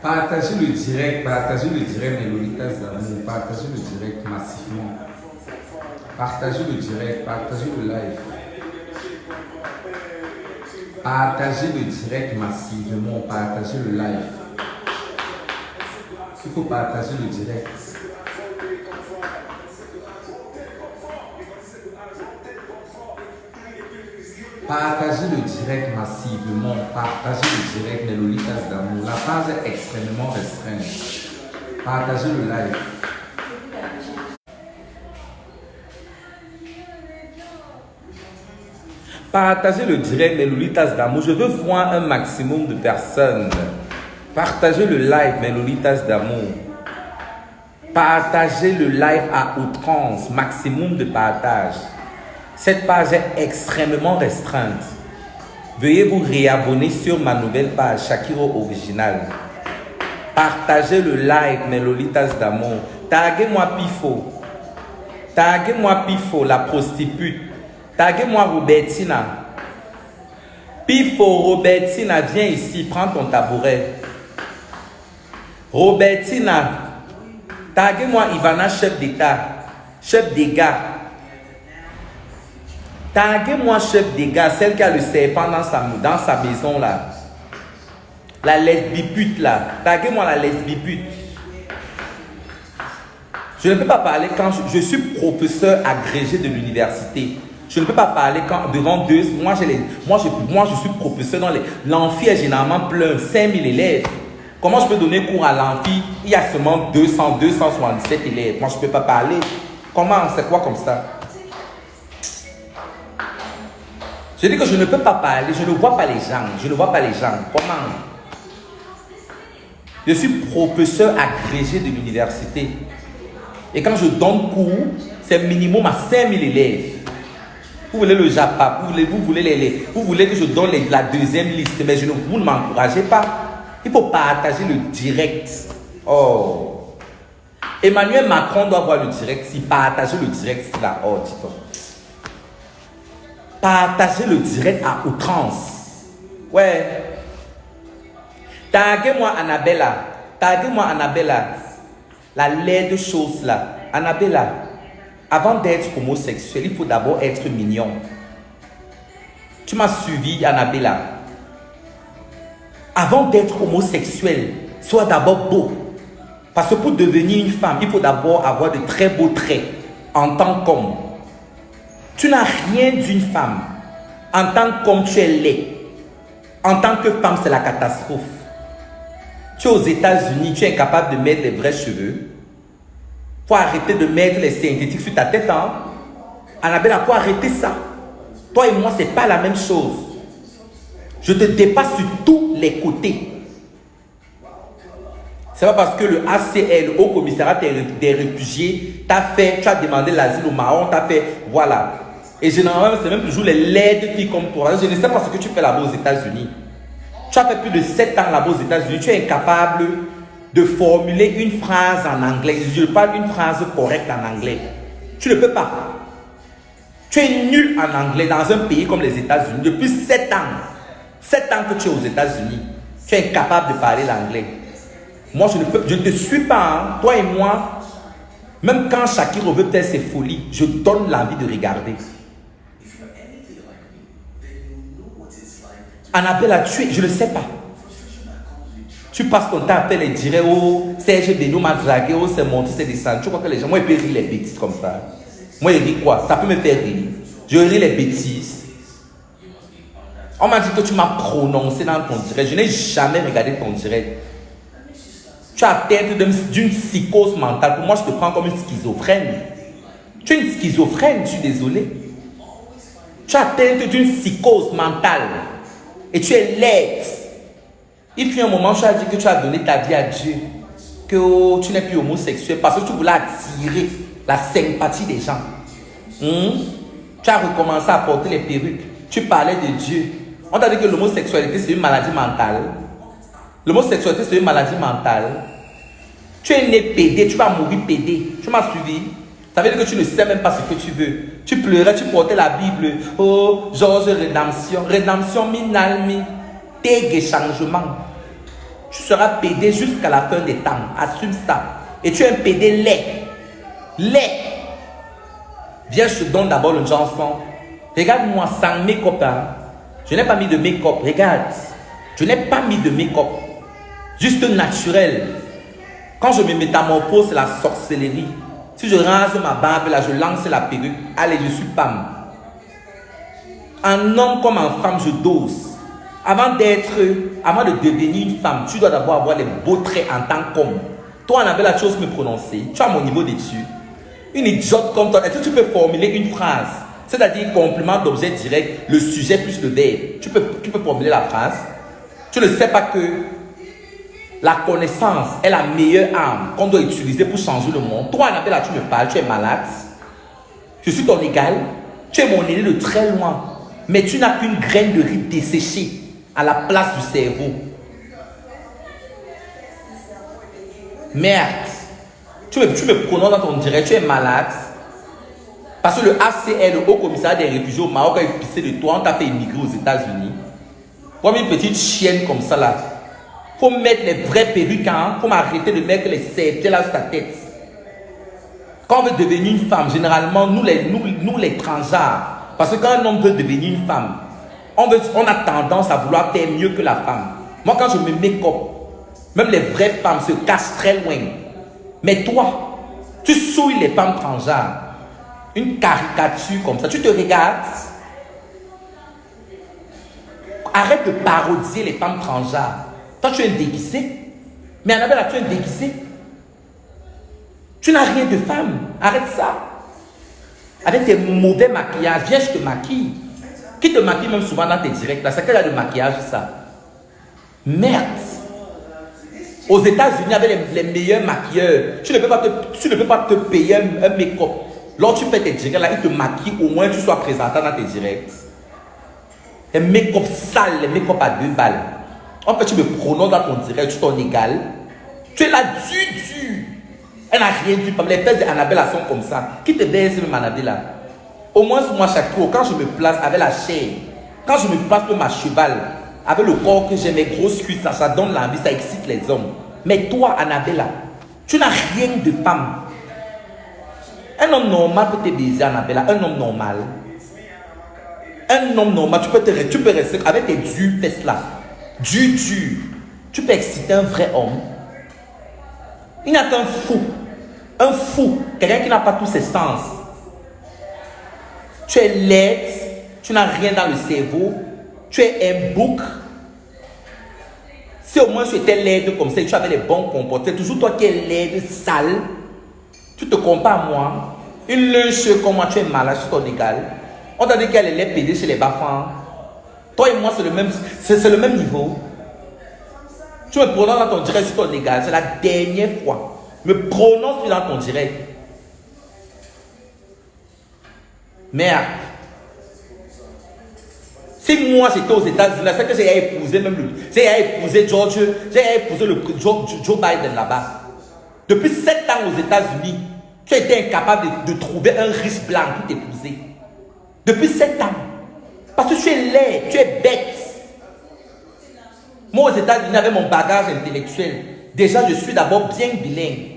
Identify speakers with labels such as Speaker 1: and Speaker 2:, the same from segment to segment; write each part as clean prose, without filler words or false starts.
Speaker 1: Partagez le direct des Lolitas d'amour, partagez le direct massivement. Partagez le direct, partagez le live. Partagez le direct massivement, partagez le live. Il faut partager le direct. Partagez le direct massivement, partagez le direct des Lolitas d'amour. La phase est extrêmement restreinte. Partagez le live. Partagez le direct des Lolitas d'amour. Je veux voir un maximum de personnes. Partagez le live des Lolitas d'amour. Partagez le live à outrance, maximum de partage. Cette page est extrêmement restreinte. Veuillez vous réabonner sur ma nouvelle page Shakiro Original. Partagez le live mes Lolitas d'amour. Taguez-moi Pifo. Taguez-moi Pifo, la prostituée. Taguez-moi Robertina. Pifo, Robertina, viens ici, prends ton tabouret. Robertina. Taguez-moi Ivana, chef d'État. Chef des gars. Taguez-moi chef des gars, celle qui a le serpent dans sa maison là. La lesbipute là. Taguez-moi la lesbipute. Je ne peux pas parler quand je suis professeur agrégé de l'université. Je ne peux pas parler quand devant deux. Moi je suis professeur dans l'amphi est généralement plein, 5000 élèves. Comment je peux donner cours à l'amphi? Il y a seulement 267 élèves. Moi je ne peux pas parler. Comment? C'est quoi comme ça? Je dis que je ne peux pas parler, je ne vois pas les gens, Comment? Je suis professeur agrégé de l'université. Et quand je donne cours, c'est minimum à 5000 élèves. Vous voulez le JAPA, vous voulez que je donne la deuxième liste, mais vous ne m'encouragez pas. Il faut partager le direct. Oh. Emmanuel Macron doit voir le direct. Si partager le direct, c'est là. Oh, dis-toi. Partagez le direct à outrance. Ouais. Taguez-moi Annabella. Taguez-moi Annabella. La laide chose là. Annabella, avant d'être homosexuel, il faut d'abord être mignon. Tu m'as suivi, Annabella. Avant d'être homosexuel, sois d'abord beau. Parce que pour devenir une femme, il faut d'abord avoir de très beaux traits en tant qu'homme. Tu n'as rien d'une femme. En tant qu'homme, tu es laid. En tant que femme, c'est la catastrophe. Tu es aux États-Unis, tu es incapable de mettre des vrais cheveux. Il faut arrêter de mettre les synthétiques sur ta tête. Hein? Annabella, il faut arrêter ça. Toi et moi, ce n'est pas la même chose. Je te dépasse sur tous les côtés. C'est pas parce que le ACL, le Haut Commissariat des réfugiés, tu as demandé l'asile au Maroc, tu as fait, voilà. Et généralement, c'est même toujours les laides qui comme toi. Je ne sais pas ce que tu fais là-bas aux États-Unis. Tu as fait plus de 7 ans là-bas aux États-Unis. Tu es incapable de formuler une phrase en anglais. Je parle une phrase correcte en anglais. Tu ne peux pas. Tu es nul en anglais dans un pays comme les États-Unis. Depuis 7 ans. 7 ans que tu es aux États-Unis. Tu es incapable de parler l'anglais. Moi, je ne te suis pas. Hein. Toi et moi, même quand Shakiro veut faire ses folies, je donne l'envie de regarder. Annabella, je ne sais pas. Tu passes ton temps à faire les directs, oh, Serge Benoît m'a dragué, oh, c'est monté, c'est descendu. Tu crois que les gens, moi, ils peuvent rire les bêtises comme ça. Moi, ils rient quoi? Ça peut me faire rire. Je ris les bêtises. On m'a dit que tu m'as prononcé dans ton direct. Je n'ai jamais regardé ton direct. Tu as atteint d'une psychose mentale. Pour moi, je te prends comme une schizophrène. Tu es une schizophrène, je suis désolé. Tu as atteint d'une psychose mentale. Et tu es laide. Et puis, un moment, tu as dit que tu as donné ta vie à Dieu. Que oh, tu n'es plus homosexuel parce que tu voulais attirer la sympathie des gens. Tu as recommencé à porter les perruques. Tu parlais de Dieu. On t'a dit que l'homosexualité, c'est une maladie mentale. L'homosexualité, c'est une maladie mentale. Tu es né pédé, tu vas mourir pédé. Tu m'as suivi? Ça veut dire que tu ne sais même pas ce que tu veux. Tu pleurais, tu portais la Bible. Oh, Georges Rédemption. Rédemption, minalmi. Tégue changement. Tu seras pédé jusqu'à la fin des temps. Assume ça. Et tu es un pédé laid. Laid. Viens, je te donne d'abord le chanson. Regarde-moi sans make-up. Je n'ai pas mis de make-up. Regarde. Je n'ai pas mis de make-up. Juste naturel. Quand je me métamorphose, c'est la sorcellerie. Si je rase ma barbe, là, je lance la perruque. Allez, je suis Pam. En homme comme en femme, je dose. Avant de devenir une femme, tu dois d'abord avoir les beaux traits en tant qu'homme. Toi, on avait la chose me prononcer. Tu as mon niveau d'études. Une idiote comme toi, est-ce que tu peux formuler une phrase? C'est-à-dire complément d'objet direct, le sujet plus le verbe. Tu peux formuler la phrase. Tu ne sais pas que la connaissance est la meilleure arme qu'on doit utiliser pour changer le monde. Toi, Annabelle, tu me parles, tu es malade. Je suis ton égal. Tu es mon aîné de très loin. Mais tu n'as qu'une graine de riz desséchée à la place du cerveau. Merde. Tu me prononces dans ton direct, tu es malade. Parce que le ACR, le Haut Commissariat des réfugiés au Maroc, a épicé de toi, on t'a fait immigrer aux États-Unis. Comme une petite chienne comme ça là. Faut mettre les vrais perruques, hein? Faut m'arrêter de mettre les serpillères là sur ta tête. Quand on veut devenir une femme, généralement, nous les transgenres, parce que quand un homme veut devenir une femme, on a tendance à vouloir faire mieux que la femme. Moi, quand je me make-up, même les vraies femmes se cachent très loin. Mais toi, tu souilles les femmes transgenres. Une caricature comme ça. Tu te regardes. Arrête de parodier les femmes transgenres. Toi, tu es un déguisé. Mais Annabelle, tu es un déguisé. Tu n'as rien de femme. Arrête ça. Avec tes mauvais maquillages. Viens, je te maquille. Qui te maquille même souvent dans tes directs là? C'est quel genre de maquillage ça? Merde. Aux États-Unis, avec les meilleurs maquilleurs, tu ne peux pas te payer un make-up. Lorsque tu fais tes directs là, ils te maquillent, au moins tu sois présentant dans tes directs. Les make-up sales, les make-up à 2 balles. En fait, tu me prononces dans ton direct, tu t'en égales. Tu es là dur. Elle n'a rien dit. Les fesses d'Annabelle sont comme ça. Qui te baisse même Annabelle là? Au moins, moi, chaque jour, quand je me place avec la chair, quand je me place comme ma cheval, avec le corps que j'ai, mes grosses cuisses, ça donne l'envie, ça excite les hommes. Mais toi, Annabelle, tu n'as rien de femme. Un homme normal peut te baiser, Annabelle, un homme normal. Un homme normal, tu peux rester avec tes durs fesses là. Dur. Tu peux exciter un vrai homme. Il n'y a qu'un fou. Un fou. Quelqu'un qui n'a pas tous ses sens. Tu es laide. Tu n'as rien dans le cerveau. Tu es un bouc. Si au moins tu étais laide comme ça et tu avais les bons comportements, c'est toujours toi qui es laide, sale. Tu te compares à moi. Une lunche comme moi, tu es malade, je suis ton égal. On t'a dit qu'elle est pédée chez les bafans. Toi et moi, c'est le même niveau. Tu me prononces dans ton direct sur ton égal. C'est la dernière fois. Me prononce dans ton direct. Merde. Si moi j'étais aux États-Unis, c'est que j'ai épousé Joe Biden là-bas. Depuis 7 ans aux États-Unis, tu as été incapable de trouver un riche blanc pour t'épouser. Depuis 7 ans. Parce que tu es laid, tu es bête. Moi aux États-Unis, avec mon bagage intellectuel, déjà je suis d'abord bien bilingue.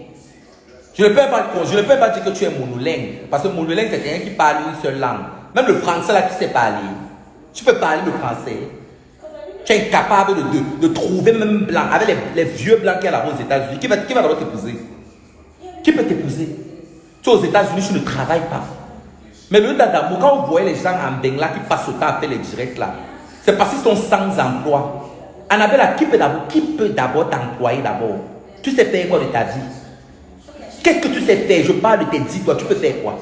Speaker 1: Je ne peux pas dire que tu es monolingue. Parce que monolingue, c'est quelqu'un qui parle une seule langue. Même le français là, tu sais parler. Tu peux parler le français. Tu es incapable de trouver même blanc. Avec les vieux blancs qu'il y a là-bas aux États-Unis. Qui va d'abord t'épouser? Qui peut t'épouser? Tu es aux États-Unis, tu ne travailles pas. Mais le d'amour, quand vous voyez les gens en Bengla qui passent au temps à faire les directs là, c'est parce qu'ils sont sans emploi. Annabelle, qui peut d'abord t'employer d'abord? Tu sais faire quoi de ta vie? Qu'est-ce que tu sais faire? Je parle de tes dits, toi, tu peux faire quoi?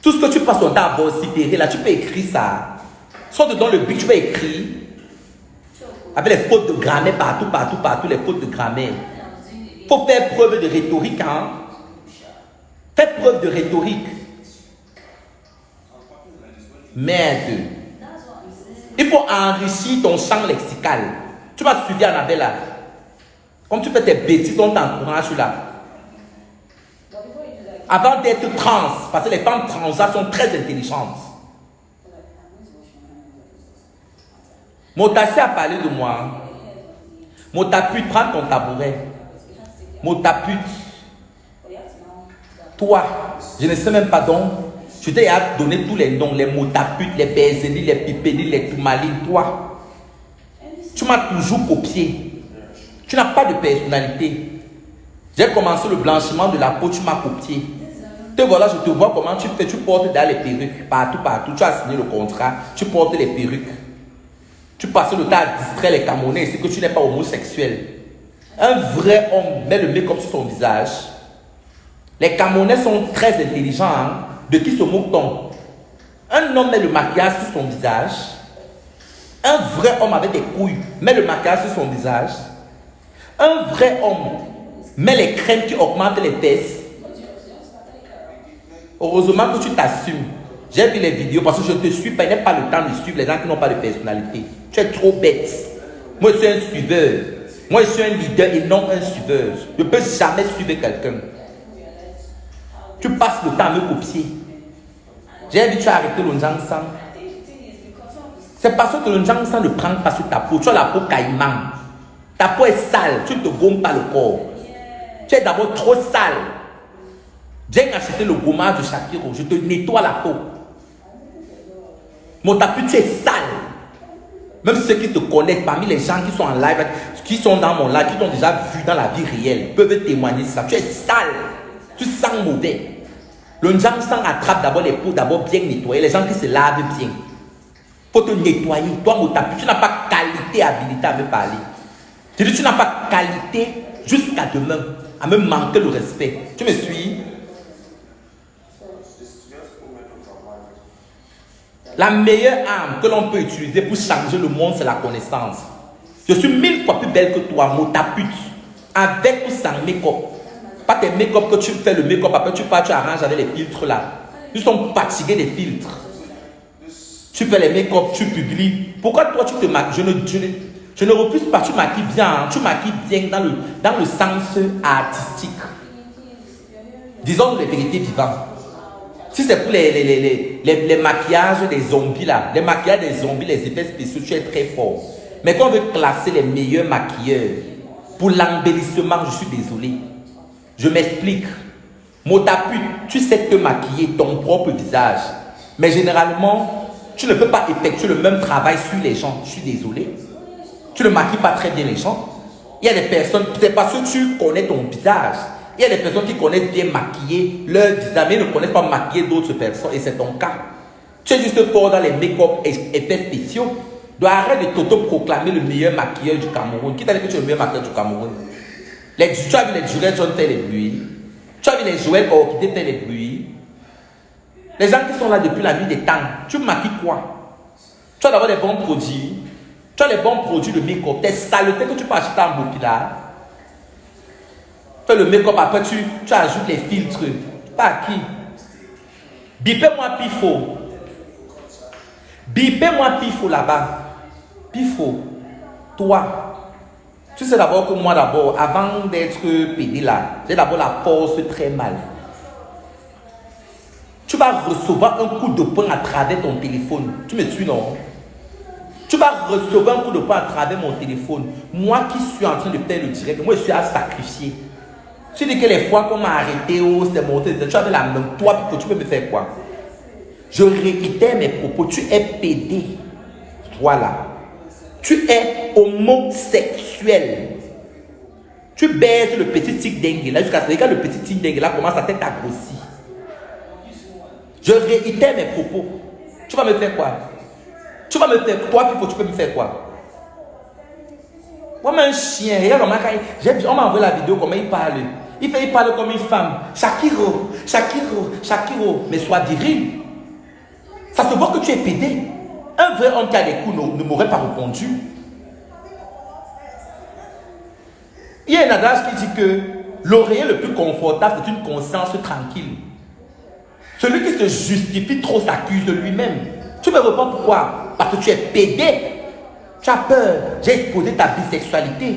Speaker 1: Tout ce que tu passes ton temps à vociférer, là, tu peux écrire ça. Soit dedans le bic, tu peux écrire. Avec les fautes de grammaire partout, les fautes de grammaire. Il faut faire preuve de rhétorique, hein? Fais preuve de rhétorique. Merde. Il faut enrichir ton champ lexical. Tu m'as suivi, Annabelle, là. Comme tu fais tes bêtises, on t'encourage là. Avant d'être trans, parce que les femmes trans sont très intelligentes. Motassi a parlé de moi. Motapute, prends ton tabouret. Motapute. Toi, je ne sais même pas donc. Je t'ai donné tous les noms, les motaputes, les Bézéni, les Pipéni, les Toumalines. Toi, tu m'as toujours copié. Tu n'as pas de personnalité. J'ai commencé le blanchiment de la peau, tu m'as copié. Te voilà, je te vois comment tu fais. Tu portes dans les perruques, partout. Tu as signé le contrat, tu portes les perruques. Tu passes le temps à distraire les Camerounais, c'est que tu n'es pas homosexuel. Un vrai homme met le make-up sur son visage. Les Camerounais sont très intelligents. Hein? De qui se moque-t-on? Un homme met le maquillage sur son visage. Un vrai homme avec des couilles met le maquillage sur son visage. Un vrai homme met les crèmes qui augmentent les fesses. Heureusement que tu t'assumes. J'ai vu les vidéos parce que je ne te suis pas. Il n'y a pas le temps de suivre les gens qui n'ont pas de personnalité. Tu es trop bête. Moi, je suis un suiveur. Moi, je suis un leader et non un suiveur. Je ne peux jamais suivre quelqu'un. Tu passes le temps à me copier. J'ai vu que tu as arrêté le Njang-Sang. C'est parce que le Njang-Sang ne prend pas sur ta peau. Tu as la peau caïman. Ta peau est sale. Tu ne te gommes pas le corps. Tu es d'abord trop sale. J'ai acheté le gommage de Shakiro. Je te nettoie la peau. Mon tapis, tu es sale. Même ceux qui te connaissent, parmi les gens qui sont en live, qui sont dans mon live, qui t'ont déjà vu dans la vie réelle, peuvent témoigner ça. Tu es sale. Tu sens mauvais. Le Njang-Sang attrape d'abord les peaux, d'abord bien nettoyées. Les gens qui se lavent bien. Il faut te nettoyer. Toi, mon tapis, tu n'as pas qualité, habilité à me parler. Je dis, tu n'as pas qualité jusqu'à demain à me manquer le respect. Tu me suis? La meilleure arme que l'on peut utiliser pour changer le monde, c'est la connaissance. Je suis 1000 fois plus belle que toi, motapute. Avec ou sans make-up. Pas tes make-up que tu fais le make-up, après tu pars, tu arranges avec les filtres là. Ils sont fatigués des filtres. Tu fais les make-up, tu publies. Pourquoi toi tu te maquilles? Je ne refuse pas, tu maquilles bien. Hein. Tu maquilles bien dans le sens artistique. Disons les vérités vivantes. Si c'est pour les maquillages des zombies là, les maquillages des zombies, les effets spéciaux, tu es très fort. Mais quand on veut classer les meilleurs maquilleurs, pour l'embellissement, je suis désolé. Je m'explique. Motapute, tu sais te maquiller ton propre visage. Mais généralement, tu ne peux pas effectuer le même travail sur les gens. Je suis désolé. Tu ne maquilles pas très bien les gens. Il y a des personnes, c'est parce que tu connais ton visage. Il y a des personnes qui connaissent bien maquiller leur visage, mais ne connaissent pas maquiller d'autres personnes. Et c'est ton cas. Tu es juste fort dans les make-up et effets spéciaux. Donc arrête de t'auto-proclamer le meilleur maquilleur du Cameroun. Qui t'a dit que tu es le meilleur maquilleur du Cameroun? Tu as vu les Joël John tel et bruits. Tu as vu les Joël Orchidée tel et bruits. Les gens qui sont là depuis la nuit des temps, tu maquilles quoi? Tu as d'abord des bons produits. Tu as les bons produits de make-up. Tes saletés que tu peux acheter en Burkina. Fais le make-up, après tu ajoutes les filtres. Pas à qui? Bipez-moi Pifo. Bipez-moi Pifo là-bas. Pifo. Toi. Tu sais d'abord que moi d'abord, avant d'être pédé là, j'ai d'abord la force très mal. Tu vas recevoir un coup de poing à travers ton téléphone. Tu me suis, non? Tu vas recevoir un coup de poing à travers mon téléphone. Moi qui suis en train de faire le direct, moi je suis à sacrifier. Tu dis que les fois qu'on m'a arrêté, oh, c'est monté, tu avais la même. Toi, tu peux me faire quoi? Je réitère mes propos. Tu es pédé. Voilà. Tu es homosexuel. Tu baises le petit tic dengue là jusqu'à ce que le petit tic dengue là commence à t'être grossi. Je réitère mes propos. Tu vas me faire quoi? Tu vas me faire quoi? Tu peux me faire quoi? Moi, un chien. Regarde comment on m'a envoyé la vidéo, comment il parle. Il parle comme une femme. Shakiro, Shakiro, Shakiro. Mais sois viril. Ça se voit que tu es pédé. Un vrai homme qui a des coups ne m'aurait pas répondu. Il y a un adage qui dit que l'oreiller le plus confortable, c'est une conscience tranquille. Celui qui se justifie trop s'accuse de lui-même. Tu me réponds pourquoi? Parce que tu es pédé. Tu as peur. J'ai exposé ta bisexualité.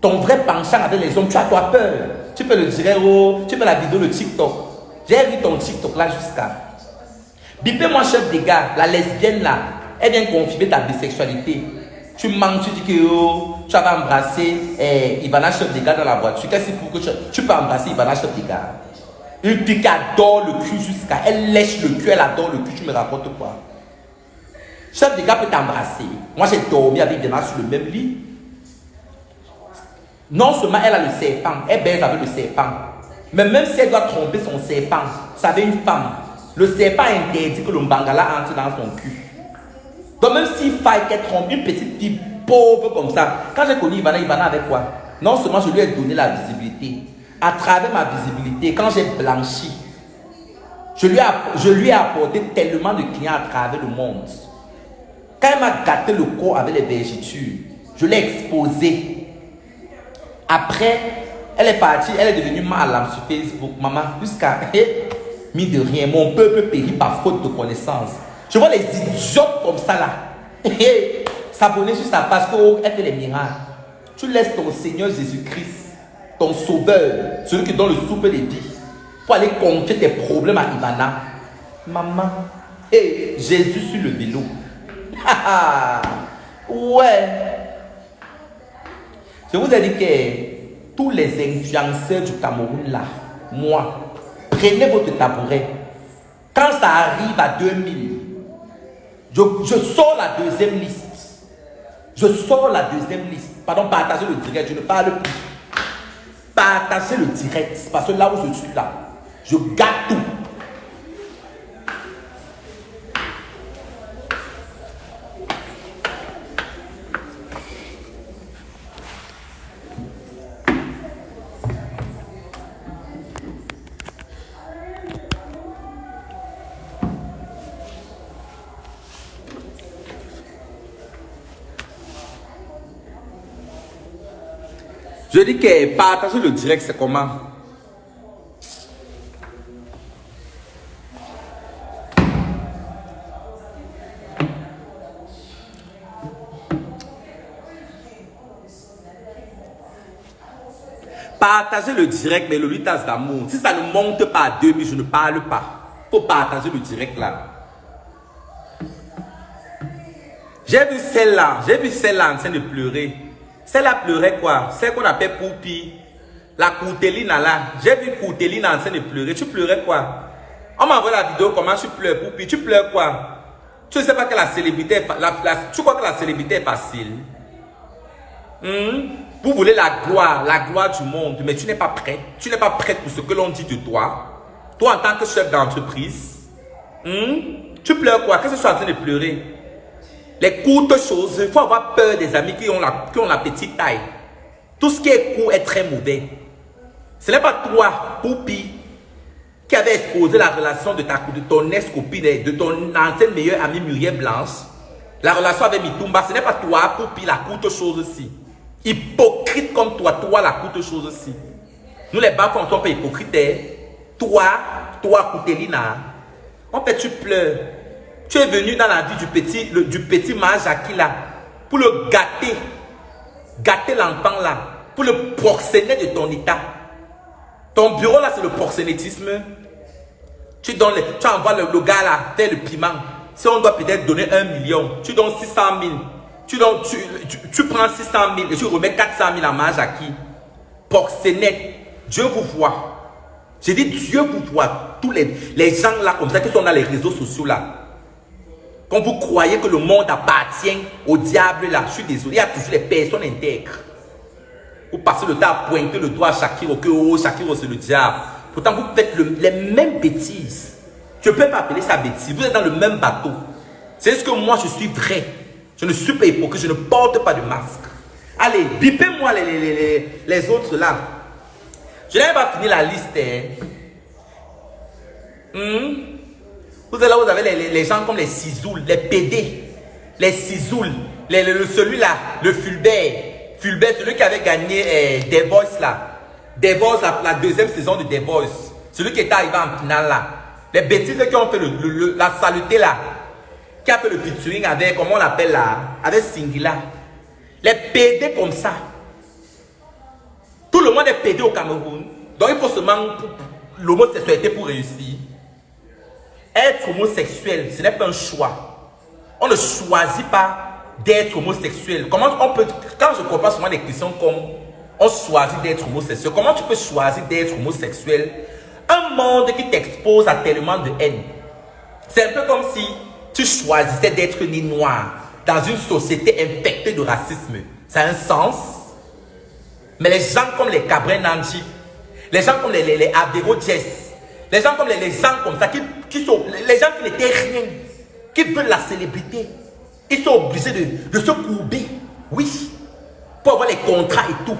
Speaker 1: Ton vrai penchant avec les hommes, tu as toi peur. Tu peux le dire, oh, tu fais la vidéo, le TikTok. J'ai vu ton TikTok là jusqu'à. Bipez-moi chef des gars, la lesbienne là, elle vient confirmer ta bisexualité. Tu manques, tu dis que oh, tu vas embrasser Ivana chef des gars dans la voiture. Qu'est-ce qu'il faut que tu peux embrasser Ivana chef des gars? Une fille qui adore le cul jusqu'à... Elle lèche le cul, elle adore le cul. Tu me racontes quoi? Chef des gars peut t'embrasser. Moi, j'ai dormi avec Ivana sur le même lit. Non seulement elle a le serpent, elle baise avec le serpent. Mais même si elle doit tromper son serpent, ça avait une femme. Le serpent interdit que le mbangala entre dans son cul. Donc même s'il faille qu'elle trompe une petite fille pauvre comme ça, quand j'ai connu Ivana, Ivana avec quoi? Non seulement je lui ai donné la visibilité, à travers ma visibilité, quand j'ai blanchi, je lui ai apporté tellement de clients à travers le monde. Quand elle m'a gâté le corps avec les vergetures, je l'ai exposé. Après, elle est partie, elle est devenue malade sur Facebook, maman, jusqu'à mine de rien, mon peuple périt par faute de connaissance. Je vois les idiotes comme ça là, s'abonner sur sa page, qu'elle fait les miracles. Tu laisses ton Seigneur Jésus-Christ, ton sauveur, celui qui donne le souffle des vies, pour aller confier tes problèmes à Ivana. Maman, Jésus sur le vélo. Ouais. Je vous ai dit que tous les influenceurs du Cameroun là, moi, prenez votre tabouret. Quand ça arrive à 2000, je sors la deuxième liste. Je sors la deuxième liste. Pardon, partagez le direct, je ne parle plus. Partagez le direct, parce que là où je suis là, je gâte tout. Je dis que partager le direct, c'est comment? Partager le direct, mais le 8 tasses d'amour. Si ça ne monte pas à 2000, je ne parle pas. Il faut partager le direct là. J'ai vu celle-là en train de pleurer. Celle-là pleurait quoi? Celle qu'on appelle Poupi. La Courteline là. J'ai vu Courteline en train de pleurer. Tu pleurais quoi? On m'a envoyé la vidéo comment tu pleures Poupi. Tu pleures quoi? Tu ne sais pas que la célébrité est, tu crois que la célébrité est facile? Vous voulez la gloire du monde, mais tu n'es pas prêt. Tu n'es pas prêt pour ce que l'on dit de toi. Toi en tant que chef d'entreprise. Tu pleures quoi? Qu'est-ce que tu es en train de pleurer? Les courtes choses, il faut avoir peur des amis qui ont la petite taille. Tout ce qui est court est très mauvais. Ce n'est pas toi, Poupi, qui avait exposé la relation de ton ex-copine, de ton ancienne meilleure amie Muriel Blanche. La relation avec Mitumba, ce n'est pas toi, Poupi, la courte chose aussi. Hypocrite comme toi, la courte chose aussi. Nous les bas, on ne sommes pas hypocrites. Toi, Koutelina, en fait, tu pleures. Tu es venu dans la vie du petit Majaki là, pour le gâter l'enfant là, pour le proxéner de ton état. Ton bureau là, c'est le proxénétisme. Tu envoies le gars là, faire le piment. Si on doit peut-être donner 1 million, tu donnes 600 000. Tu prends 600 000 et tu remets 400 000 à Majaki. Proxénète, Dieu vous voit. J'ai dit Dieu vous voit. Tous les gens là comme ça qui sont dans les réseaux sociaux là. Quand vous croyez que le monde appartient au diable là, je suis désolé, il y a toujours les personnes intègres. Vous passez le temps à pointer le doigt à Shakiro, que oh, Shakiro c'est le diable. Pourtant vous faites les mêmes bêtises. Je ne peux pas appeler ça bêtise, vous êtes dans le même bateau. C'est juste que moi je suis vrai. Je ne suis pas hypocrite, je ne porte pas de masque. Allez, bipez-moi les autres là. Je n'avais pas fini la liste. Vous avez les gens comme les Sizouls, les PD, les Sizouls, celui-là, le Fulbert, celui qui avait gagné The Voice là. The Voice, la deuxième saison de The Voice. Celui qui était arrivé en finale là. Les bêtises qui ont fait la saluté là. Qui a fait le featuring avec, comment on l'appelle là, avec Singila. Les PD comme ça. Tout le monde est PD au Cameroun. Donc il faut seulement l'homosexualité pour réussir. Être homosexuel, ce n'est pas un choix. On ne choisit pas d'être homosexuel? Comment on peut, quand je comprends souvent des questions comme on choisit d'être homosexuel, comment tu peux choisir d'être homosexuel? Un monde qui t'expose à tellement de haine. C'est un peu comme si tu choisissais d'être né noir dans une société infectée de racisme. Ça a un sens. Mais les gens comme les Cabrin Nanji, les gens comme les Abdero Jess, les gens comme les gens comme ça, qui sont les gens qui n'étaient rien, qui veulent la célébrité, ils sont obligés de se courber, oui, pour avoir les contrats et tout.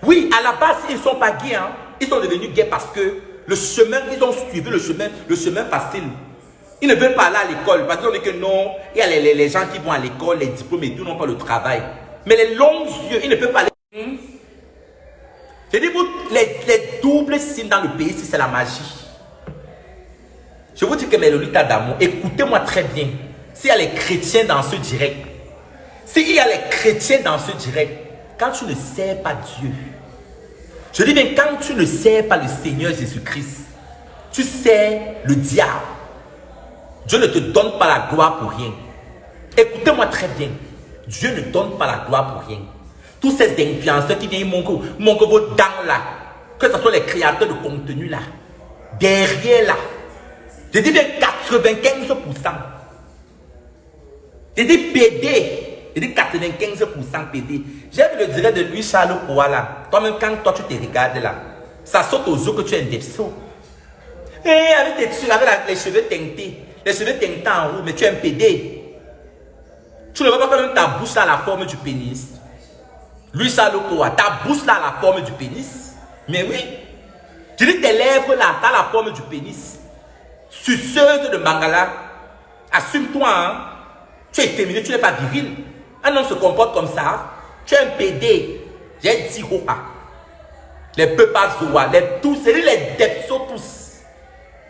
Speaker 1: Oui, à la base, ils ne sont pas gays, hein. Ils sont devenus gays parce que le chemin, ils ont suivi le chemin facile. Ils ne veulent pas aller à l'école parce qu'on dit que non, il y a les gens qui vont à l'école, les diplômes et tout, n'ont pas le travail. Mais les longs yeux, ils ne peuvent pas aller. Je dis vous, les doubles signes dans le pays, c'est la magie. Je vous dis que mes Lolitas d'amour, écoutez-moi très bien. S'il y a les chrétiens dans ce direct, s'il y a les chrétiens dans ce direct, quand tu ne sais pas Dieu, je dis bien quand tu ne sais pas le Seigneur Jésus-Christ, tu sais le diable. Dieu ne te donne pas la gloire pour rien. Écoutez-moi très bien. Dieu ne donne pas la gloire pour rien. Tous ces influenceurs qui viennent mon vos dents là, que ce soit les créateurs de contenu là, derrière là, je dis bien 95%. Je dis PD, je dis 95% PD. J'aime le direct de lui, Charles Kouala. Toi-même, quand toi tu te regardes là, ça saute aux yeux que tu es un depso. Et avec les cheveux teintés, en haut, mais tu es un PD. Tu ne vois pas quand même ta bouche là, la forme du pénis. Lui, Charles Kouala, ta bouche là, la forme du pénis. Mais oui, tu dis tes lèvres là, t'as la forme du pénis. Suceuse de Mangala, assume-toi, hein. Tu es féminin, tu n'es pas viril. Un homme se comporte comme ça. Tu es un PD. J'ai dit Hoa. Les Pepas Zoa, tous, c'est les Depso tous.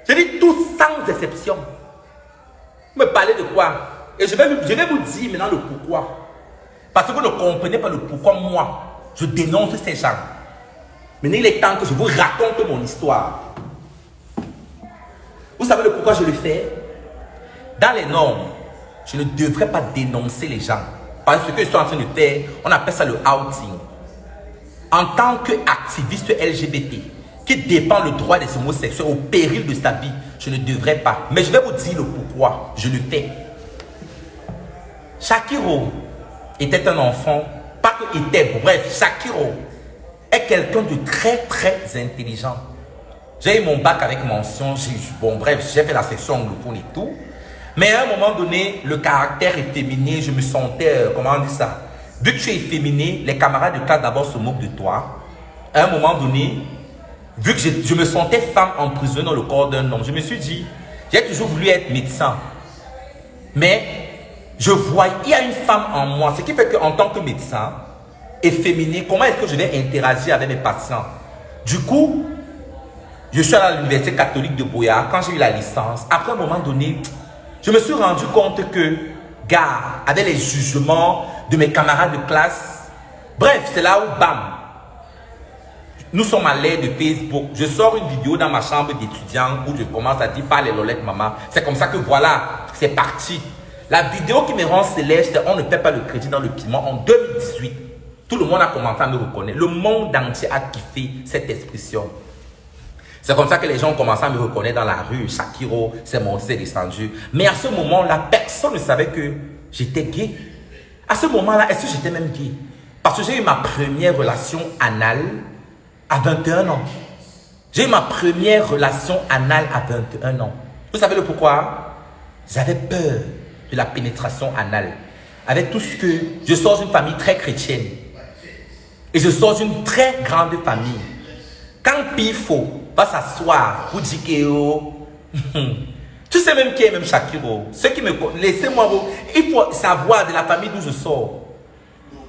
Speaker 1: Je dis tous sans exception. Vous me parlez de quoi? Et je vais vous dire maintenant le pourquoi. Parce que vous ne comprenez pas le pourquoi moi, je dénonce ces gens. Maintenant, il est temps que je vous raconte mon histoire. Vous savez le pourquoi je le fais? Dans les normes, je ne devrais pas dénoncer les gens. Parce que ce qu'ils sont en train de faire, on appelle ça le outing. En tant qu'activiste LGBT, qui défend le droit des homosexuels au péril de sa vie, je ne devrais pas. Mais je vais vous dire le pourquoi je le fais. Shakiro était un enfant, pas que était, bref, Shakiro est quelqu'un de très très intelligent. J'ai eu mon bac avec mention, bon bref, j'ai fait la section anglophone et tout. Mais à un moment donné, le caractère efféminé, je me sentais, comment on dit ça? Vu que tu es efféminé, les camarades de classe d'abord se moquent de toi. À un moment donné, vu que je me sentais femme emprisonnée dans le corps d'un homme, je me suis dit, j'ai toujours voulu être médecin. Mais je vois, il y a une femme en moi, ce qui fait qu'en tant que médecin, efféminé, comment est-ce que je vais interagir avec mes patients? Du coup, je suis allé à l'université catholique de Boya quand j'ai eu la licence. Après un moment donné, je me suis rendu compte que, gars, avec les jugements de mes camarades de classe, bref, c'est là où, bam, nous sommes à l'ère de Facebook. Je sors une vidéo dans ma chambre d'étudiant où je commence à dire pas les lolettes, maman. C'est comme ça que voilà, c'est parti. La vidéo qui me rend célèbre, c'est on ne paie pas le crédit dans le piment en 2018. Tout le monde a commencé à me reconnaître. Le monde entier a kiffé cette expression. C'est comme ça que les gens ont commencé à me reconnaître dans la rue. Shakiro, c'est monté, c'est descendu. Mais à ce moment-là, personne ne savait que j'étais gay. À ce moment-là, est-ce que j'étais même gay? Parce que j'ai eu ma première relation anale à 21 ans. J'ai eu ma première relation anale à 21 ans. Vous savez le pourquoi? J'avais peur de la pénétration anale. Avec tout ce que... Je sors d'une famille très chrétienne. Et je sors d'une très grande famille. Quand Pifo va s'asseoir pour dire que oh, tu sais même qui est même Shakiro. Ceux qui me connaissent, laissez-moi vous. Il faut savoir de la famille d'où je sors.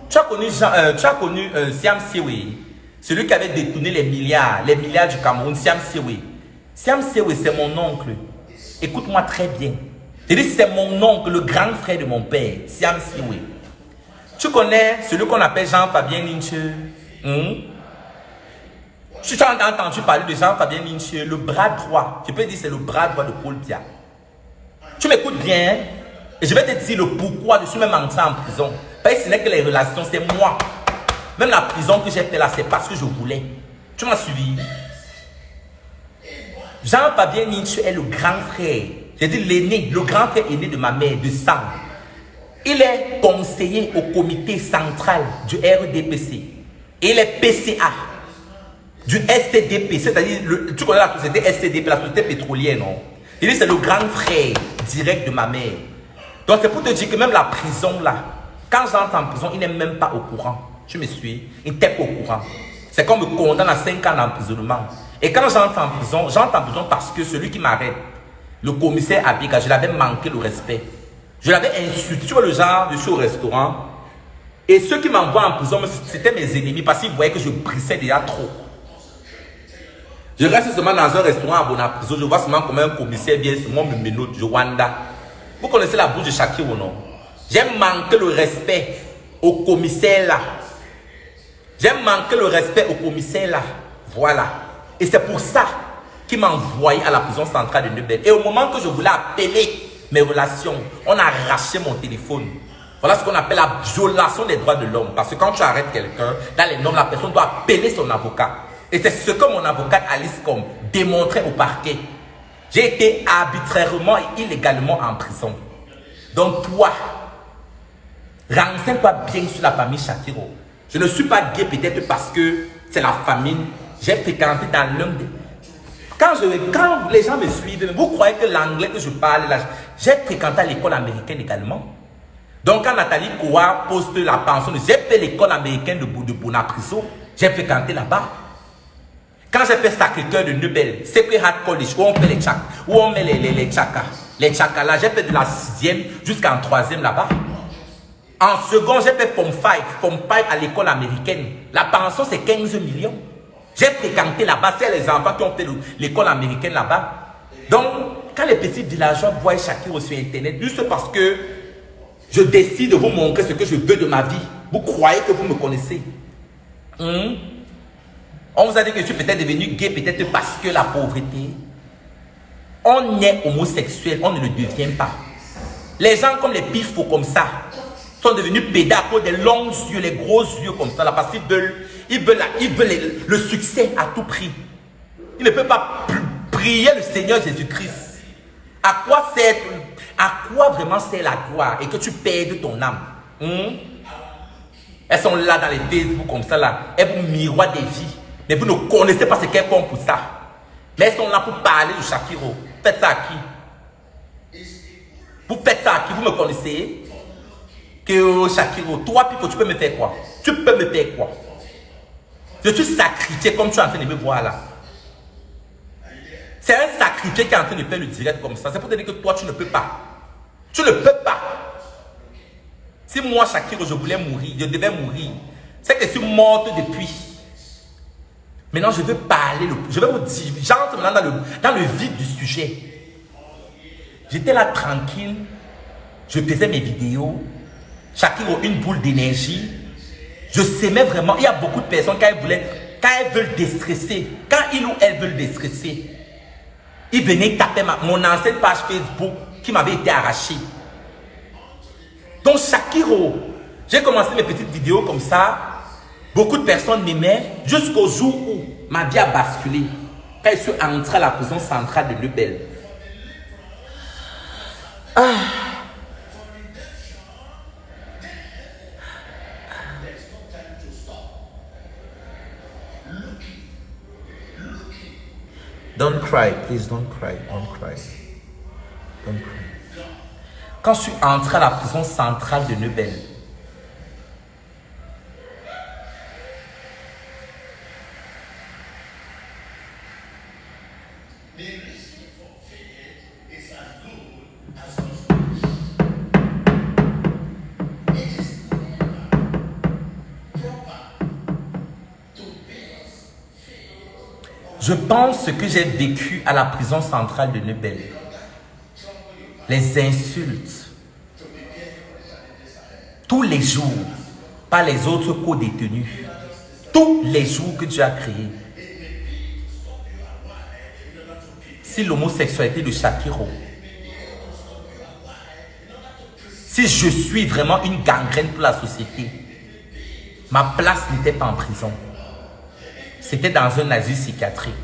Speaker 1: Tu as connu Siam Siwe, celui qui avait détourné les milliards du Cameroun, Siam Siwe. Siam Siwe, c'est mon oncle. Écoute-moi très bien. Je dis c'est mon oncle, le grand frère de mon père, Siam Siwe. Tu connais celui qu'on appelle Jean-Fabien Lynch? Tu as entendu parler de Jean-Fabien Lynch, le bras droit. Je peux dire c'est le bras droit de Paul Biya. Tu m'écoutes bien. Et je vais te dire le pourquoi je suis même entré en prison. Parce que ce n'est que les relations, c'est moi. Même la prison que j'ai fait là, c'est parce que je voulais. Tu m'as suivi? Jean-Fabien Nietzsche est le grand frère. J'ai dit l'aîné, le grand frère aîné de ma mère, de sang. Il est conseiller au comité central du RDPC. Et il est PCA du STDP. C'est-à-dire, tu connais la société STDP, la société pétrolière, non? Il dit c'est le grand frère direct de ma mère. Donc c'est pour te dire que même la prison là, quand j'entre en prison, il n'est même pas au courant. Tu me suis? Il n'était pas au courant. C'est qu'on me condamne à 5 ans d'emprisonnement. Et quand j'entre en prison parce que celui qui m'arrête, le commissaire Abiga, je l'avais manqué le respect. Je l'avais insulté. Tu vois le genre, je suis au restaurant. Et ceux qui m'envoient en prison, c'était mes ennemis parce qu'ils voyaient que je brissais déjà trop. Je reste seulement dans un restaurant à Bonaprison, je vois seulement comme un commissaire vient seulement me menote, je Wanda. Vous connaissez la bouche de Shakir ou non? J'ai manqué le respect au commissaire là. J'ai manqué le respect au commissaire là. Voilà. Et c'est pour ça qu'il m'a envoyé à la prison centrale de Nebel. Et au moment que je voulais appeler mes relations, on a arraché mon téléphone. Voilà ce qu'on appelle la violation des droits de l'homme. Parce que quand tu arrêtes quelqu'un, dans les normes, la personne doit appeler son avocat. Et c'est ce que mon avocate Alice Com démontrait au parquet. J'ai été arbitrairement et illégalement en prison. Donc toi, renseigne-toi bien sur la famille Shakiro. Je ne suis pas gay peut-être parce que c'est la famine. J'ai fréquenté dans l'un des... Quand les gens me suivent, vous croyez que l'anglais que je parle là, j'ai fréquenté à l'école américaine également. Donc quand Nathalie Koua poste la pension, j'ai fait l'école américaine de Bonaprison, j'ai fréquenté là-bas. Quand j'ai fait Sacré-Cœur de Nebel, Sacred Heart College, où on fait les tchakas, où on met les tchakas. Les tchakas là, j'ai fait de la 6e jusqu'en 3e là-bas. En second, j'ai fait Form 5 à l'école américaine. La pension, c'est 15 millions. J'ai fréquenté là-bas, c'est les enfants qui ont fait l'école américaine là-bas. Donc, quand les petits villageois voient Shakiro sur Internet, juste parce que je décide de vous montrer ce que je veux de ma vie, vous croyez que vous me connaissez? On vous a dit que je suis peut-être devenu gay, peut-être parce que la pauvreté. On est homosexuel, on ne le devient pas. Les gens comme les pifos comme ça sont devenus pédas à cause des longs yeux, les gros yeux comme ça, là, parce qu'ils veulent le succès à tout prix. Ils ne peuvent pas prier le Seigneur Jésus-Christ. À quoi vraiment c'est la gloire et que tu perds ton âme? Elles sont là dans les Facebook comme ça, là. Elles vous miroitent des vies. Mais vous ne connaissez pas ce qu'elles font pour ça. Mais elles sont là pour parler de Shakiro. Faites ça à qui? Vous faites ça à qui? Vous me connaissez? Que Shakiro, toi, Pipo, tu peux me faire quoi? Tu peux me faire quoi? Je suis sacrifié comme tu es en train de me voir là. C'est un sacrifié qui est en train de faire le direct comme ça. C'est pour te dire que toi, tu ne peux pas. Tu ne peux pas. Si moi, Shakiro, je voulais mourir, je devais mourir. C'est que je suis morte depuis. Maintenant, je veux parler, je vais vous dire, j'entre maintenant dans le vif du sujet. J'étais là tranquille, je faisais mes vidéos, Shakiro, une boule d'énergie. Je s'aimais vraiment. Il y a beaucoup de personnes, quand elles veulent déstresser, quand ils ou elles veulent déstresser, ils venaient taper mon ancienne page Facebook qui m'avait été arrachée. Donc, Shakiro, j'ai commencé mes petites vidéos comme ça. Beaucoup de personnes m'aimaient jusqu'au jour où ma vie a basculé. Quand je suis entré à la prison centrale de Nebel. Don't cry, please don't cry, don't cry. Don't cry. Quand je suis entré à la prison centrale de Nebel, je pense que j'ai vécu à la prison centrale de Nebel. Les insultes. Tous les jours. Par les autres co-détenus. Tous les jours que Dieu a créés. Si l'homosexualité de Shakiro si je suis vraiment une gangrène pour la société, ma place n'était pas en prison. C'était dans un asile psychiatrique.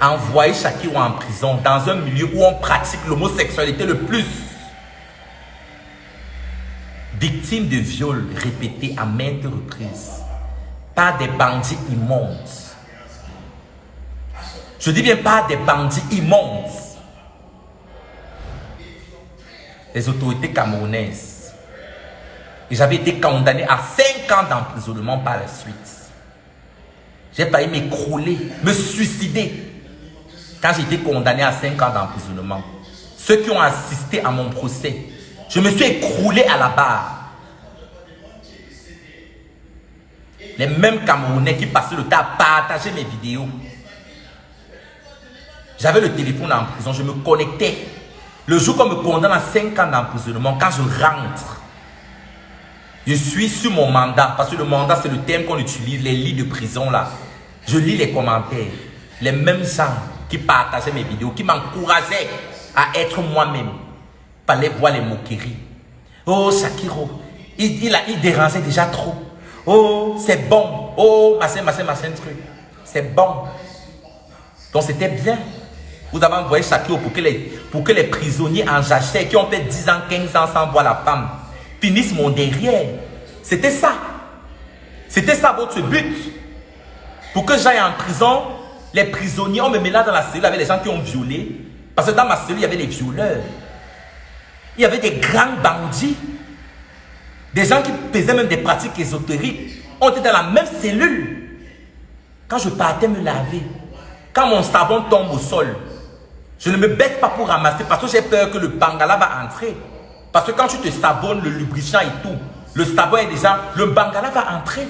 Speaker 1: Envoyer Shakiro en prison, dans un milieu où on pratique l'homosexualité le plus. Victime de viols répétés à maintes reprises par des bandits immondes. Je dis bien par des bandits immondes. Les autorités camerounaises. Et j'avais été condamné à 5 ans d'emprisonnement par la suite. J'ai failli m'écrouler, me suicider quand j'ai été condamné à 5 ans d'emprisonnement. Ceux qui ont assisté à mon procès, je me suis écroulé à la barre. Les mêmes Camerounais qui passaient le temps à partager mes vidéos. J'avais le téléphone en prison, je me connectais. Le jour qu'on me condamne à 5 ans d'emprisonnement, quand je rentre, je suis sur mon mandat, parce que le mandat c'est le terme qu'on utilise, les lits de prison là. Je lis les commentaires. Les mêmes gens qui partageaient mes vidéos, qui m'encourageaient à être moi-même, fallait voir les moqueries. Oh Shakiro, il dérangeait déjà trop. Oh c'est bon. Oh machin truc. C'est bon. Donc c'était bien. Vous avez envoyé Shakiro pour que les prisonniers en jachère qui ont fait 10 ans, 15 ans sans voir la femme finissent mon derrière. C'était ça. C'était ça votre but. Pour que j'aille en prison, les prisonniers, on me met là dans la cellule avec les gens qui ont violé. Parce que dans ma cellule, il y avait des violeurs. Il y avait des grands bandits. Des gens qui faisaient même des pratiques ésotériques. On était dans la même cellule. Quand je partais me laver, quand mon savon tombe au sol, je ne me baisse pas pour ramasser parce que j'ai peur que le bangala va entrer. Parce que quand tu te savonnes, le lubrifiant et tout, le savon est déjà, le bangala va entrer.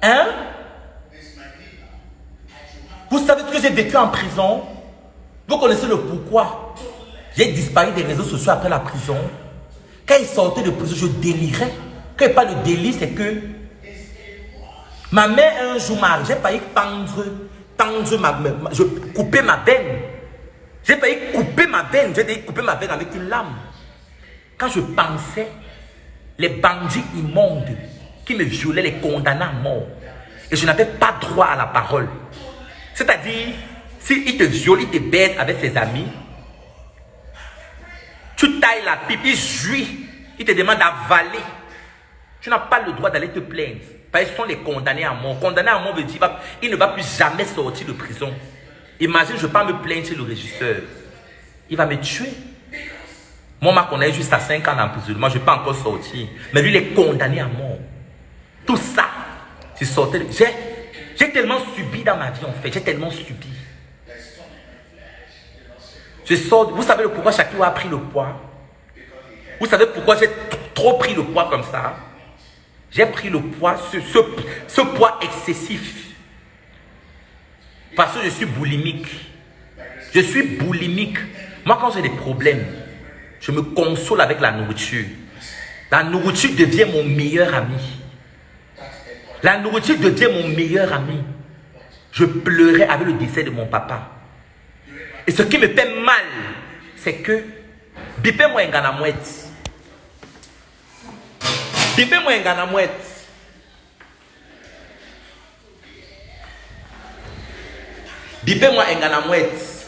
Speaker 1: Hein? Vous savez ce que j'ai vécu en prison? Vous connaissez le pourquoi? J'ai disparu des réseaux sociaux après la prison. Quand il sortait de prison, je délirais. Quand il parle de délire, c'est que ma mère un jour m'a, j'ai failli je couper ma veine. J'ai failli couper ma veine. J'ai failli couper ma veine avec une lame. Quand je pensais, les bandits immondes qui me violaient, les condamnaient à mort. Et je n'avais pas droit à la parole. C'est-à-dire, s'il te viole, il te baise avec ses amis, tu tailles la pipe, il jouit, il te demande d'avaler. Tu n'as pas le droit d'aller te plaindre. Parce qu'ils sont les condamnés à mort. Condamné à mort veut dire qu'il ne va plus jamais sortir de prison. Imagine, je ne vais pas me plaindre chez le régisseur. Il va me tuer. Moi, on m'a condamné juste à 5 ans d'emprisonnement. Je ne vais pas encore sortir. Mais lui, il est condamné à mort. Tout ça, c'est sorti. J'ai tellement subi dans ma vie, en fait. J'ai tellement subi. Je sors. Vous savez pourquoi Shakiro a pris le poids? Vous savez pourquoi j'ai trop pris le poids comme ça? J'ai pris le poids, ce poids excessif. Parce que je suis boulimique. Je suis boulimique. Moi, quand j'ai des problèmes, je me console avec la nourriture. La nourriture devient mon meilleur ami. La nourriture devient mon meilleur ami. Je pleurais avec le décès de mon papa. Et ce qui me fait mal, c'est que bipez-moi un ganamouette. Bipez-moi un ganamouette. Bipez-moi un ganamouette.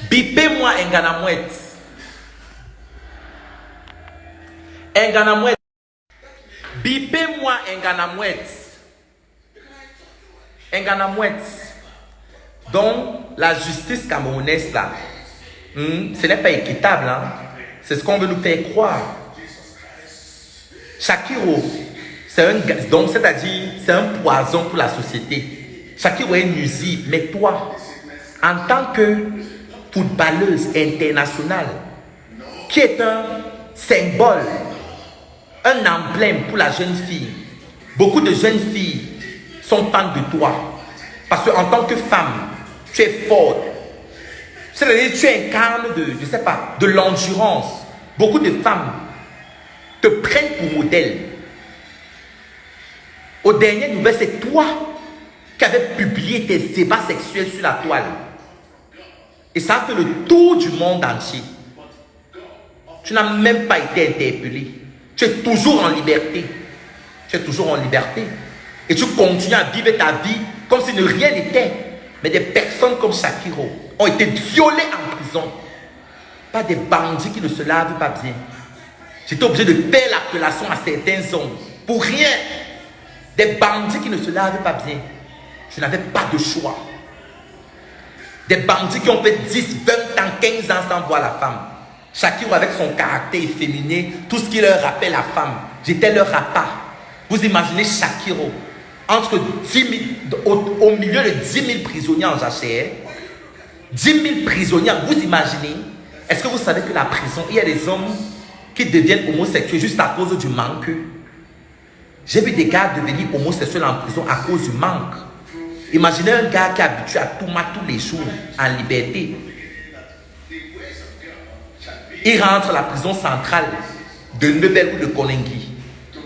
Speaker 1: Bipez-moi un ganamouette. Un ganamouette. Bipez-moi un ganamouette. Un ganamouette. Donc, la justice camerounaise là, ce n'est pas équitable. Hein? C'est ce qu'on veut nous faire croire. Shakiro, donc c'est-à-dire, c'est un poison pour la société. Shakiro est nuisible, mais toi, en tant que footballeuse internationale, qui est un symbole, un emblème pour la jeune fille, beaucoup de jeunes filles sont fans de toi. Parce qu'en tant que femme, tu es forte. C'est-à-dire tu incarnes je sais pas, de l'endurance. Beaucoup de femmes te prennent pour modèle. Aux dernières nouvelles, c'est toi qui avais publié tes débats sexuels sur la toile. Et ça a fait le tour du monde entier. Tu n'as même pas été interpellé. Tu es toujours en liberté. Tu es toujours en liberté. Et tu continues à vivre ta vie comme si de rien n'était. Mais des personnes comme Shakiro ont été violées en prison. Pas des bandits qui ne se lavent pas bien. J'étais obligé de faire l'appellation à certains hommes. Pour rien. Des bandits qui ne se lavent pas bien. Je n'avais pas de choix. Des bandits qui ont fait 10, 20 ans, 15 ans sans voir la femme. Shakiro avec son caractère efféminé, tout ce qui leur rappelle la femme. J'étais leur appât. Vous imaginez Shakiro entre 10 000, au milieu de 10 000 prisonniers en jachère. 10 000 prisonniers, vous imaginez? Est-ce que vous savez que la prison, il y a des hommes qui deviennent homosexuels juste à cause du manque? J'ai vu des gars devenir homosexuels en prison à cause du manque. Imaginez un gars qui est habitué à tout mat tous les jours, en liberté. Il rentre à la prison centrale de Nebel ou de Konengi.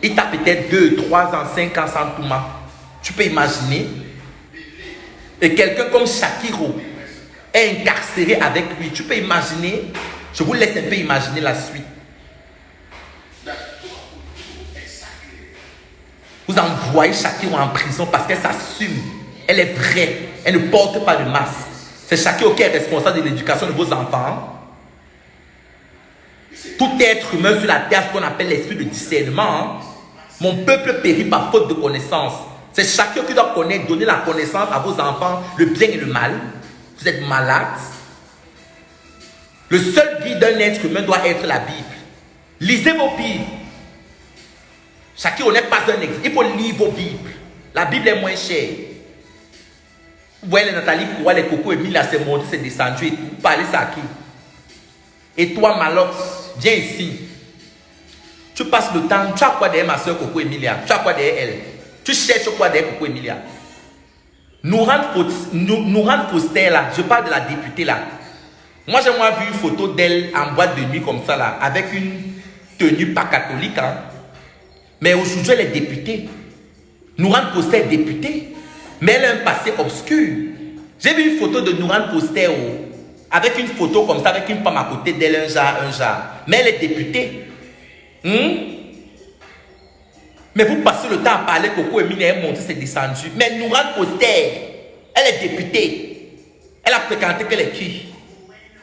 Speaker 1: Il t'a peut-être 2, 3 ans, 5 ans sans tout mat. Tu peux imaginer? Et quelqu'un comme Shakiro est incarcéré avec lui. Tu peux imaginer? Je vous laisse un peu imaginer la suite. Vous envoyez Shakiro en prison parce qu'elle s'assume. Elle est vraie. Elle ne porte pas de masque. C'est Shakiro qui est responsable de l'éducation de vos enfants. Tout être humain sur la terre, ce qu'on appelle l'esprit de discernement. Mon peuple périt par faute de connaissance. C'est Shakiro qui doit connaître, donner la connaissance à vos enfants, le bien et le mal. Vous êtes malades. Le seul guide d'un être humain doit être la Bible. Lisez vos Bibles. Shakiro n'est pas un exemple. Il faut lire vos Bibles. La Bible est moins chère. Vous voyez les Nathalie Koua, les Coco Emilia, c'est monté, c'est descendu et tout. Vous parlez ça à qui? Et toi, Malox, viens ici. Tu passes le temps, tu as quoi derrière ma soeur Coco Emilia? Tu as quoi derrière elle? Tu cherches quoi derrière Coco Emilia? Nourhan Foster là, je parle de la députée là. Moi j'ai vu une photo d'elle en boîte de nuit comme ça là, avec une tenue pas catholique. Hein. Mais aujourd'hui elle est députée. Nourhan Foster est députée. Mais elle a un passé obscur. J'ai vu une photo de Nourhan Foster avec une photo comme ça, avec une femme à côté d'elle, un genre. Mais elle est députée. Mais vous passez le temps à parler, Coco Emilia est montée, c'est descendu. Mais Nourhan Foster, elle est députée. Elle a fréquenté que les qui?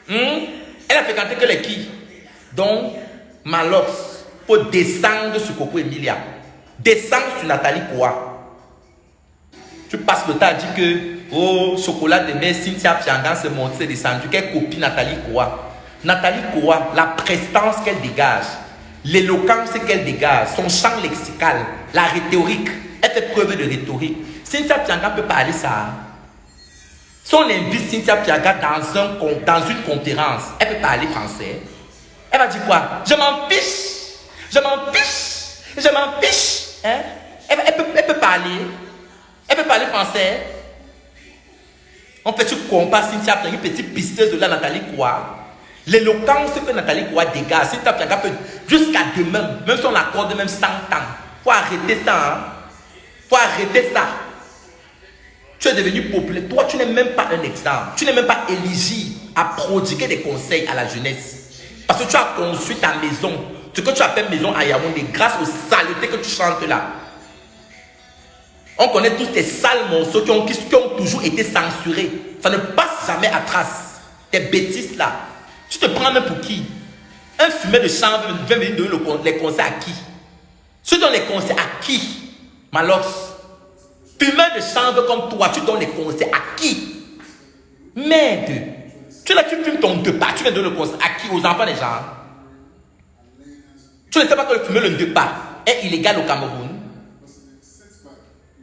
Speaker 1: Elle a fréquenté que les qui? Donc, Malox, il faut descendre sur Coco Emilia. Descendre sur Nathalie Koua. Tu passes le temps à dire que, oh, chocolat de mer, Cynthia Piangan se monte, c'est descendu. Quelle copie Nathalie Koua? Nathalie Koua, la prestance qu'elle dégage, l'éloquence qu'elle dégage, son champ lexical, la rhétorique, elle fait preuve de rhétorique. Cynthia Piangan peut parler ça. Si on invite Cynthia Piangan dans une conférence, elle peut parler français. Elle va dire quoi? Je m'en fiche. Je m'en fiche. Je m'en fiche. Hein? Elle peut parler. Elle peut parler français. En fait, tu compares Cynthia Piangan, une petite pisteuse de la Nathalie Koua. L'éloquence que Nathalie Koua dégage, Cynthia Piangan peut jusqu'à demain, même si on accorde même 100 ans. Il faut arrêter ça. Hein? Faut arrêter ça. Tu es devenu populaire. Toi, tu n'es même pas un exemple. Tu n'es même pas éligible à prodiguer des conseils à la jeunesse. Parce que tu as construit ta maison. Ce que tu appelles maison à Yaoundé, grâce aux saletés que tu chantes là. On connaît tous tes sales morceaux qui ont toujours été censurés. Ça ne passe jamais à trace. Tes bêtises là. Tu te prends même pour qui? Un fumeur de chanvre vient venir donner les conseils à qui? Tu donnes les conseils à qui? Malox. Fumeur de chanvre comme toi, tu donnes les conseils à qui? Merde. Tu fumes ton deux-pas, tu viens donner le conseil à qui? Aux enfants des gens. Tu ne sais pas que le fumeur de deux-pas est illégal au Cameroun.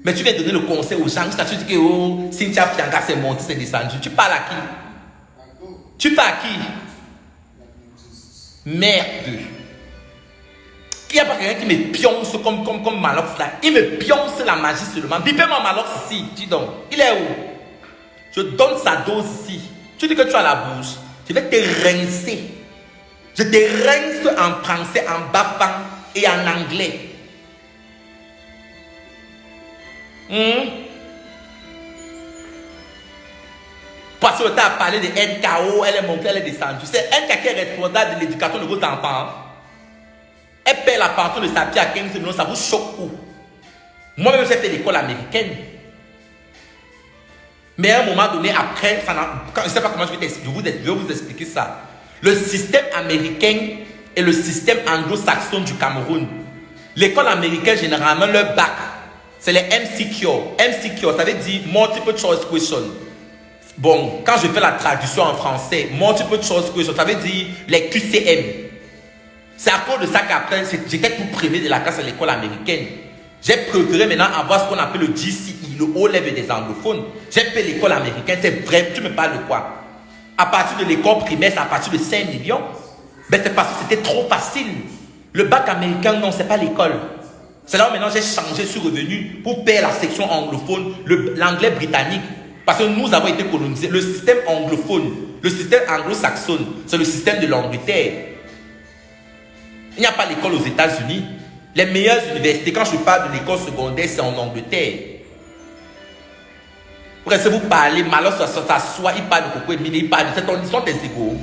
Speaker 1: Mais tu viens donner le conseil aux gens. Tu dis que oh, Cynthia Piangan s'est montée, c'est descendu. Tu parles à qui? Tu parles à qui? Merde. Il n'y a pas quelqu'un qui me pionce comme Malox là. Il me pionce la magie seulement. Bipez-moi Malox ici. Dis donc. Il est où? Je donne sa dose ici. Tu dis que tu as la bouche. Je vais te rincer. Je te rince en français, en bafang et en anglais. passez le temps à parler de NKO, elle est montée, elle est descendue. C'est NKO qui est responsable de l'éducation de vos enfants. Elle paie la pension de sa fille à 15 millions, ça vous choque où? Moi-même, j'ai fait l'école américaine. Mais à un moment donné, après, je ne sais pas comment je vais vous expliquer ça. Le système américain et le système anglo-saxon du Cameroun. L'école américaine, généralement, leur bac, c'est les MCQ. MCQ, ça veut dire Multiple Choice Question. Bon, quand je fais la traduction en français, Multiple Choice Question, ça veut dire les QCM. C'est à cause de ça qu'après, j'étais tout premier de la classe à l'école américaine. J'ai préféré maintenant avoir ce qu'on appelle le GCE, le haut level des anglophones. J'ai fait l'école américaine, c'est vrai, tu me parles de quoi? À partir de l'école primaire, c'est à partir de 5 millions. Mais c'est parce que c'était trop facile. Le bac américain, non, c'est pas l'école. C'est là où maintenant j'ai changé, je suis revenu pour faire la section anglophone, l'anglais britannique. Parce que nous avons été colonisés. Le système anglophone, le système anglo-saxon, c'est le système de l'Angleterre. Il n'y a pas l'école aux États-Unis. Les meilleures universités, quand je parle de l'école secondaire, c'est en Angleterre. Pour essayer de vous parler, malheur s'assoit, il parle de Coco et Mine, il parle de cette condition des égaux.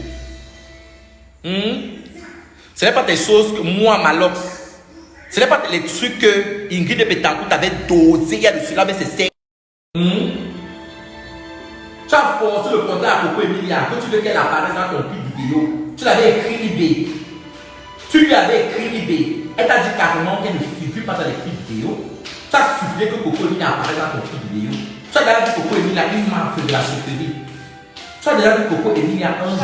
Speaker 1: Ce n'est pas des choses que moi, Malox, ce n'est pas les trucs que Ingrid de Betancourt avait dosé, il y a dessus là, avec ses seins. Tu as forcé le contrat à Coco Emilia, que tu veux qu'elle apparaisse dans ton clip vidéo. Tu l'avais écrit eBay. Tu lui avais écrit eBay. Elle t'a dit carrément qu'elle ne figure pas dans les clips vidéo. Tu as supplié que Coco Emilia apparaisse dans ton clip vidéo. Tu as déjà dit Coco Emilia une marque de la chefferie. Tu as déjà dit Coco Emilia un jour.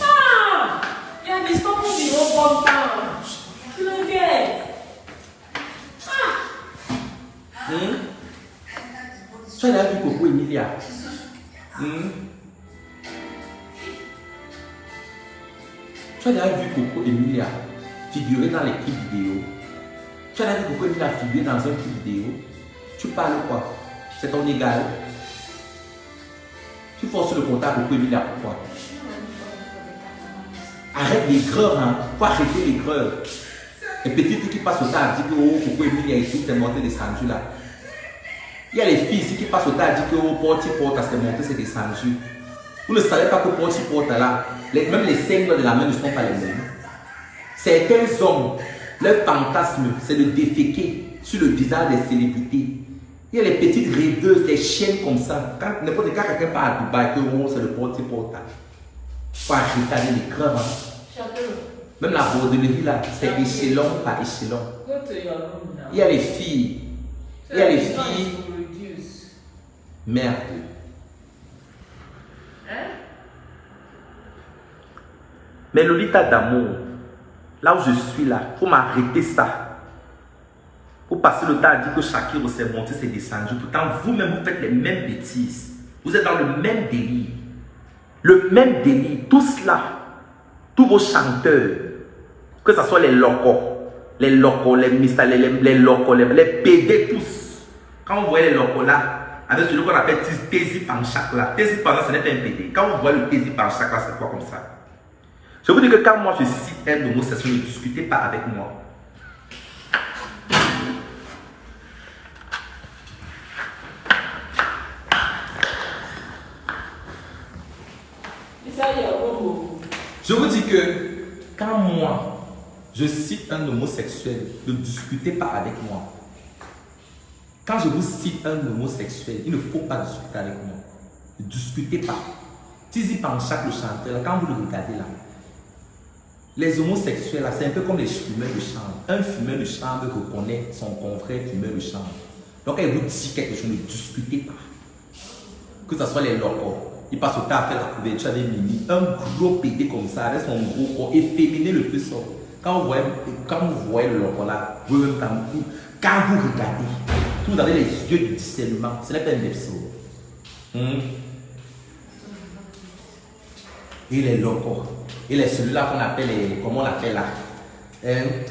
Speaker 2: Ah! Il y a des stocks qui vont bon temps. Tu le gagnes.
Speaker 1: Tu as déjà vu Coco Emilia? Tu as déjà vu Coco Emilia figurer dans les clips vidéo? Tu as déjà vu Coco Emilia figurer dans un clip vidéo? Tu parles quoi? C'est ton égal. Tu forces le contact Coco Emilia pourquoi? Arrête l'aigreur, hein. Faut arrêter l'aigreur. Les petites qui passent au temps à dire que oh, Coco Emilia ici, c'est monté descendu là. Il y a les filles ici qui passent au temps à dire que oh, Porti Porta, c'est monté, c'est descendu. Vous ne savez pas que Porti Porta là, même les singles de la main ne sont pas les mêmes. Certains hommes, leur fantasme, c'est de déféquer sur le visage des célébrités. Il y a les petites rêveuses, des chiennes comme ça. Quand n'importe quand quelqu'un part à Dubaï, que oh, c'est le Porti Porta. Faut arrêter les crèves. Même la bordellerie là, c'est échelon par échelon. Il y a les filles. Il y a les filles. Merde. Mais Lolita d'amour, là où je suis là, il faut m'arrêter ça. Pour passer le temps à dire que Shakiro s'est monté, s'est descendu. Pourtant, vous-même, vous faites les mêmes bêtises. Vous êtes dans le même délire. Le même délire. Tout cela, tous vos chanteurs, que ce soit les locaux, les mistas, les locaux, les PD, tous. Quand vous voyez les locaux là, avec celui qu'on appelle Tési Panchak là, Tési Panchak, ce n'est pas un PD. Quand vous voyez le Tési Panchak là, c'est quoi comme ça? Je vous dis que quand moi je cite un homosexuel, ne discutez pas avec moi. Je vous dis que quand moi je cite un homosexuel, ne discutez pas avec moi. Quand je vous cite un homosexuel, il ne faut pas discuter avec moi. Ne discutez pas. Tizi Panchak le chanteur, quand vous le regardez là, les homosexuels là, c'est un peu comme les fumeurs de chambre. Un fumeur de chambre reconnaît son confrère fumeur de chambre. Donc elle vous dit quelque chose, ne discutez pas. Que ce soit les locaux. Il passe au temps à faire la couverture avec Mimi. Un gros pédé comme ça, avec son gros corps, efféminé le plus sort. Quand vous voyez le loco là, vous-même, quand vous regardez, vous avez les yeux du discernement. Ce n'est pas un épisode. Et les locaux. Et les celui-là qu'on appelle, comment on l'appelle là.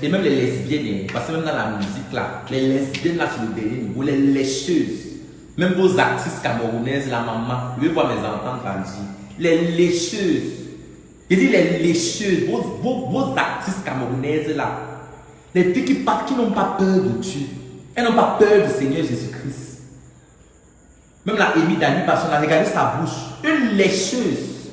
Speaker 1: Et même les lesbiennes, parce que même dans la musique là, les lesbiennes là, c'est le dernier niveau, les lécheuses. Même vos artistes camerounaises, la maman, je veux voir mes enfants grandir. Les lécheuses. Je dis les lécheuses, vos artistes camerounaises là. Les filles qui n'ont pas peur de Dieu. Elles n'ont pas peur du Seigneur Jésus-Christ. Même la Amy Dani, parce qu'on a regardé sa bouche. Une lécheuse.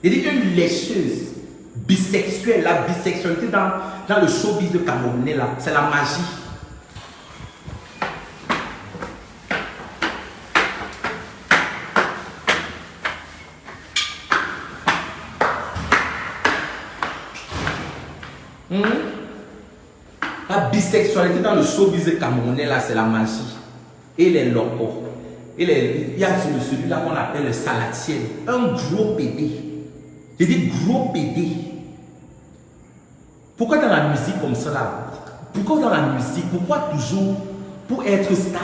Speaker 1: Il dit une lécheuse bisexuelle. La bisexualité dans le showbiz de Camerounais, là, c'est la magie. La bisexualité dans le showbiz camerounais, là, c'est la magie. Et les locaux. Il y a celui-là qu'on appelle le salatiel. Un gros bébé. J'ai dit gros bébé. Pourquoi dans la musique comme ça là? Pourquoi dans la musique? Pourquoi toujours pour être star?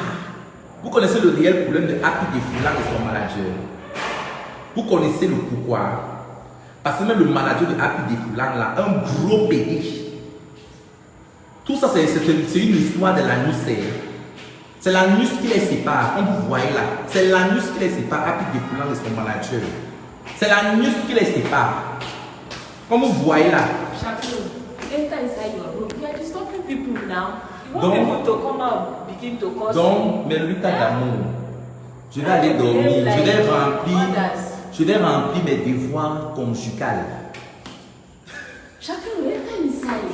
Speaker 1: Vous connaissez le réel problème de Happy Defoulang et son manager. Vous connaissez le pourquoi? Parce que même le manager de Happy Defoulang là, un gros bébé. Tout ça, c'est une histoire de l'anus. C'est l'anus qui les sépare, comme vous voyez là. C'est l'anus qui les sépare, Happy Defoulang et son manager. C'est l'anus qui les sépare. Comme vous voyez là.
Speaker 2: Chapeau, enter inside your room. You are disturbing people now. You want people to come out, begin to cause.
Speaker 1: Donc, mes luttes d'amour. Je vais aller dormir. Je vais remplir mes devoirs conjugales.
Speaker 2: Chapeau, enter inside.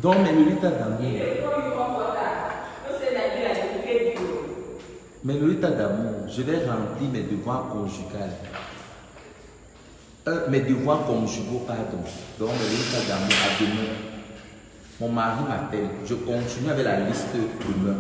Speaker 1: Donc, mes lolitas d'amour. Mes lolitas d'amour, je vais remplir mes devoirs conjugaux. Mes devoirs conjugaux, pardon. Donc, mes lolitas d'amour, à demain. Mon mari m'appelle. Je continue avec la liste demain.